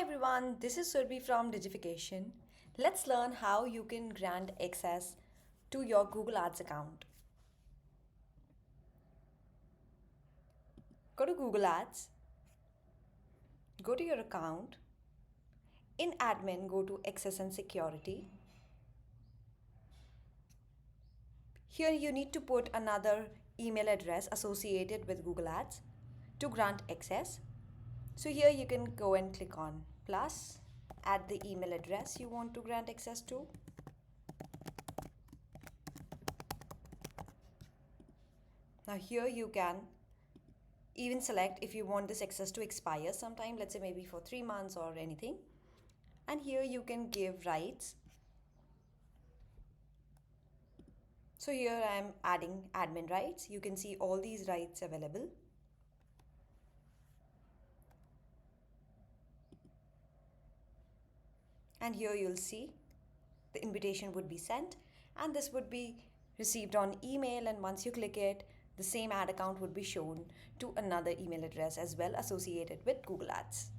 Hi everyone, this is Surbi from Digification. Let's learn how you can grant access to your Google Ads account. Go to Google Ads, go to your account. In admin, go to access and security. Here you need to put another email address associated with Google Ads to grant access. So here you can go and click on plus, add the email address you want to grant access to. Now here you can even select if you want this access to expire sometime, let's say maybe for 3 months or anything. And here you can give rights. So here I am adding admin rights. You can see all these rights available. And here you'll see the invitation would be sent and this would be received on email, and once you click it, the same ad account would be shown to another email address as well associated with Google Ads.